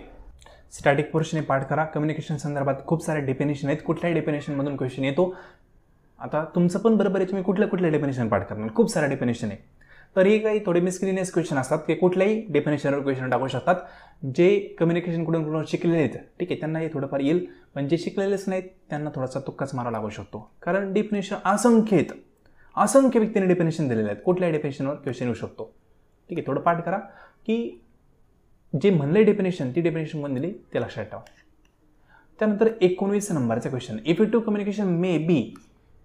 स्टॅटिक पोर्शन पाठ करा. कम्युनिकेशन संदर्भात खूप सारे डेफिनेशन आहेत, कुठल्याही डेफिनेशनमधून क्वेश्चन येतो. आता तुमचं पण बरोबर आहे, तुम्ही कुठल्या डेफिनेशन पाठ करणार, खूप सारे डेफिनेशन आहे. तर हे काही थोडे मिसलिनियस क्वेश्चन असतात की कुठल्याही डेफिनेशनवर क्वेश्चन टाकू शकतात. जे कम्युनिकेशन कुठून शिकलेले आहेत ठीक आहे त्यांना हे थोडंफार येईल, पण जे शिकलेलेच नाहीत त्यांना थोडासा तुक्काच मारा लागू शकतो. कारण डेफिनेशन असंख्य व्यक्तीने डेफिनेशन दिलेले आहेत, कुठल्याही डेफिनेशनवर क्वेश्चन येऊ शकतो. ठीक आहे, थोडं पाठ करा की जे म्हणले डेफिनेशन ती डेफिनेशन कोण दिली ते लक्षात ठेवा. त्यानंतर 19 नंबरचा question, effective communication may be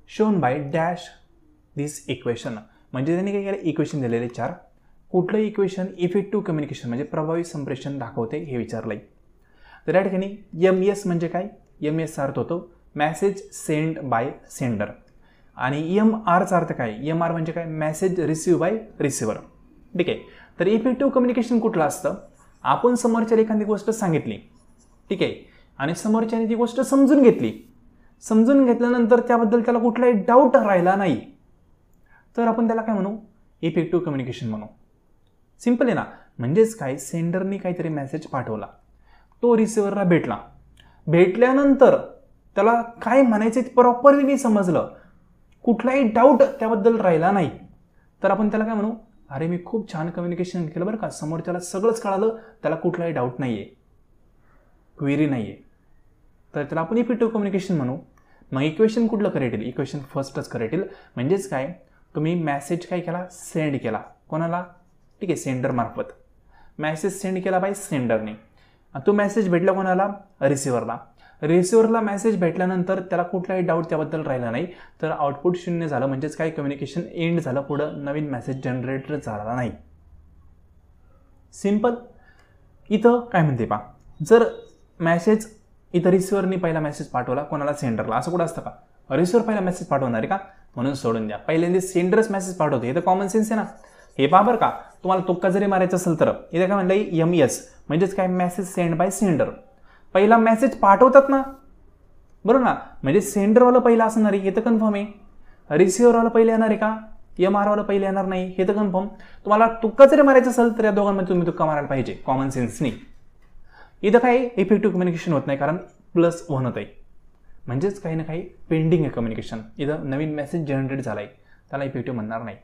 shown by dash this equation. म्हणजे त्यांनी काय केलं, इक्वेशन दिलेले 4, कुठलं इक्वेशन इफेक्टिव्ह कम्युनिकेशन म्हणजे प्रभावी संप्रेषण दाखवते हे विचारलंय. तर या ठिकाणी MS म्हणजे काय, MS अर्थ होतो मॅसेज सेंड बाय सेंडर, आणि MRचा अर्थ काय, MR म्हणजे काय, मॅसेज रिसिव्ह बाय रिसिव्हर. ठीक आहे, तर इफेक्टिव्ह कम्युनिकेशन कुठलं असतं, आपण समोरच्या एखादी गोष्ट सांगितली ठीक आहे आणि समोरच्याने ती गोष्ट समजून घेतल्यानंतर त्याबद्दल त्याला कुठलाही डाऊट राहिला नाही, तर आपण त्याला काय म्हणू, इफेक्टिव्ह कम्युनिकेशन म्हणू. सिंपल आहे ना. म्हणजेच काय, सेंडरनी काहीतरी मेसेज पाठवला, तो रिसिव्हरला भेटल्यानंतर त्याला काय म्हणायचं ते प्रॉपरली समजलं, कुठलाही डाऊट त्याबद्दल राहिला नाही, तर आपण त्याला काय म्हणू, अरे मी खूप छान कम्युनिकेशन केलं बरं का, समोरच्याला सगळंच कळालं, त्याला कुठलाही डाऊट नाही आहे, क्वेरी नाही आहे, तर त्याला आपण इफेक्टिव्ह कम्युनिकेशन म्हणू. मग इक्वेशन कुठलं करेक्ट येईल, इक्वेशन फर्स्टच करेक्ट येईल. म्हणजेच काय, तुम्ही मेसेज काय केला, सेंड केला कोणाला, ठीक आहे सेंडर मार्फत मेसेज सेंड केला बाय सेंडरने, तो मेसेज भेटला कोणाला, रिसिव्हरला मेसेज भेटल्यानंतर त्याला कुठलाही डाऊट त्याबद्दल राहिला नाही, तर आउटपुट 0 झालं. म्हणजेच काय, कम्युनिकेशन एंड झालं, पुढं नवीन मेसेज जनरेट झाला नाही. सिंपल. इथं काय म्हणते पा, जर मेसेज इथं रिसिव्हरनी पहिला मेसेज पाठवला कोणाला, सेंडरला, असं कुठं असतं का, रिसिव्हर पहिला मेसेज पाठवणार आहे का, म्हणून सोडून द्या, पहिल्यांदा सेंडरच मेसेज पाठवतो. हे तर कॉमन सेन्स आहे ना. हे पहा बरं का, तुम्हाला तुक्का जरी मारायचं असेल तर इथे काय म्हणलं, MS म्हणजेच काय, मेसेज सेंड बाय सेंडर. पहिला मेसेज पाठवतात ना, बरोबर ना, म्हणजे सेंडरवाला पहिला असणार आहे हे तर कन्फर्म आहे. रिसिव्हरवाला पहिले येणार आहे का, MRवाला पहिले येणार नाही हे तर कन्फर्म. तुम्हाला तुक्का जरी मारायचं असेल तर या दोघांमध्ये तुम्ही तुक्का मारायला पाहिजे कॉमन सेन्सनी. इथं काही इफेक्टिव्ह कम्युनिकेशन होत नाही कारण +1 होत आहे, म्हणजेच काही ना काही पेंडिंग आहे कम्युनिकेशन. इथं नवीन मेसेज जनरेट झाला आहे, त्याला इफेक्टिव्ह म्हणणार नाही.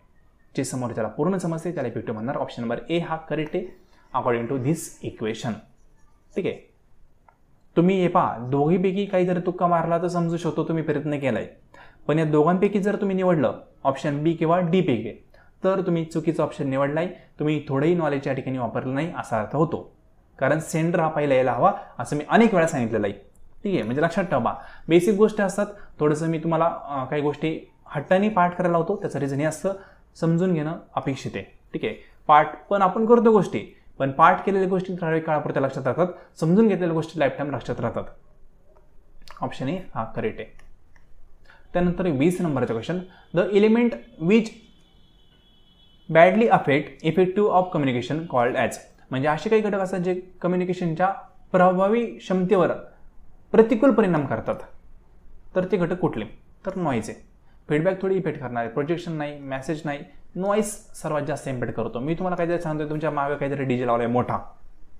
जे समोर त्याला पूर्ण समजते त्याला इफेक्टिव्ह म्हणणार. ऑप्शन नंबर A हा करेक्ट आहे अकॉर्डिंग टू धिस इक्वेशन. ठीक आहे, तुम्ही हे पहा, दोघीपैकी काही जर तुक्का मारला तर समजू शकतो तुम्ही प्रयत्न केलाय, पण या दोघांपैकी जर तुम्ही निवडलं ऑप्शन B किंवा D पैकी, तर तुम्ही चुकीचा ऑप्शन निवडलाय, तुम्ही थोडंही नॉलेज या ठिकाणी वापरलं नाही असा अर्थ होतो. कारण सेंडर हा पहिला यायला हवा असं मी अनेक वेळा सांगितलेलं आहे. ठीक आहे, म्हणजे लक्षात ठेवा, बेसिक गोष्टी असतात. थोडंसं मी तुम्हाला काही गोष्टी हट्टाने पाठ करायला होतो, त्याचं रिझन हे असतं, समजून घेणं अपेक्षित आहे. ठीक आहे, पाठ पण आपण करतो गोष्टी, पण पाठ केलेल्या गोष्टी ठराविक काळापुरत्या लक्षात राहतात, समजून घेतलेल्या गोष्टी लाईफ टाईम लक्षात राहतात. ऑप्शन A हा करेक्ट आहे. त्यानंतर 20 नंबरचा question, the element which badly affect effective of communication called as. म्हणजे असे काही घटक असतात जे कम्युनिकेशनच्या प्रभावी क्षमतेवर प्रतिकूल परिणाम करतात, तर ते घटक कुठले, तर नॉईज आहे. फीडबॅक थोडी इफेक्ट करणार आहे, प्रोजेक्शन नाही, मेसेज नाही, नॉईज सर्वात जास्त इम्पॅक्ट करतो. मी तुम्हाला काहीतरी सांगतोय, तुमच्या मागे काहीतरी DJ लावलाय मोठा,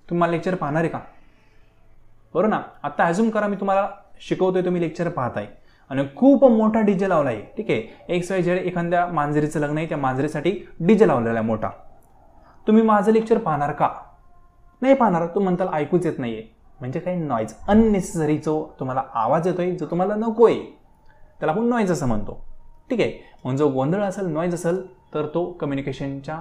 तुम्ही मला लेक्चर पाहणार आहे का, बरोबर ना. आता अझ्युम करा मी तुम्हाला शिकवतोय, तुम्ही लेक्चर पाहताय आणि खूप मोठा DJ लावला आहे. ठीक आहे, XYZ एखाद्या मांजरीचं लग्न आहे, त्या मांजरीसाठी DJ लावलेला आहे मोठा. तुम्ही माझं लेक्चर पाहणार का, नाही पाहणार. तुम्ही म्हणताल ऐकूच येत नाहीये, म्हणजे काही नॉईज अननेसेसरी जो तुम्हाला आवाज येतोय जो तुम्हाला नकोय त्याला आपण नॉईज असं म्हणतो. ठीक आहे, मग जो गोंधळ असेल, नॉईज असेल, तर तो कम्युनिकेशनच्या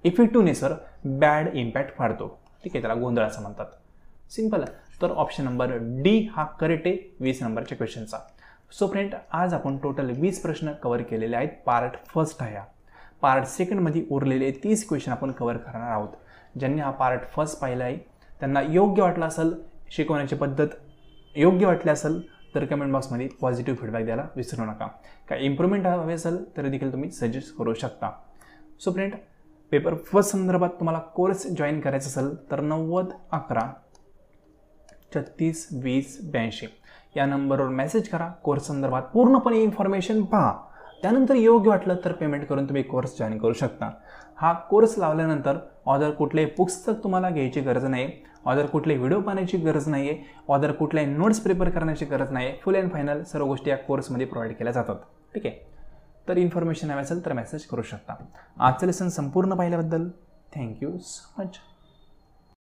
इफेक्टिव्हनेसवर बॅड इम्पॅक्ट पाडतो. ठीक आहे, त्याला गोंधळ असं म्हणतात. सिंपल. तर ऑप्शन नंबर D हा करेक्ट आहे 20 नंबरच्या क्वेश्चनचा. सो फ्रेंड, आज आपण टोटल 20 प्रश्न कव्हर केलेले आहेत. पार्ट फर्स्ट आहे हा. पार्ट सेकंडमध्ये उरलेले 30 क्वेश्चन आपण कव्हर करणार आहोत. ज्यांनी हा पार्ट फर्स्ट पाहिला आहे त्यांना योग्य वाटलं असेल, शिकवण्याची पद्धत योग्य वाटली असेल तर कमेंट बॉक्समध्ये पॉझिटिव्ह फीडबॅक द्यायला विसरू नका. काय इम्प्रूव्हमेंट हवे असेल तर देखील तुम्ही सजेस्ट करू शकता. सो फ्रेंड, पेपर फर्स्ट संदर्भात तुम्हाला कोर्स जॉईन करायचा असेल तर 90 11 36 20 82 या नंबरवर मेसेज करा. कोर्स संदर्भात पूर्णपणे इन्फॉर्मेशन पहा, त्यानंतर योग्य वाटलं तर पेमेंट करून तुम्ही कोर्स जॉईन करू शकता. हा कोर्स लावल्यानंतर ऑदर कुठलेही पुस्तक तुम्हाला घ्यायची गरज नाही, ऑदर कुठले व्हिडिओ पाहण्याची गरज नाही आहे, ऑदर कुठल्याही नोट्स प्रिपेअर करण्याची गरज नाही. फुल अँड फायनल सर्व गोष्टी या कोर्समध्ये प्रोव्हाइड केल्या जातात. ठीक आहे, तर इन्फॉर्मेशन हवी असेल तर मेसेज करू शकता. आजचं लेसन संपूर्ण पाहिल्याबद्दल थँक्यू सो मच.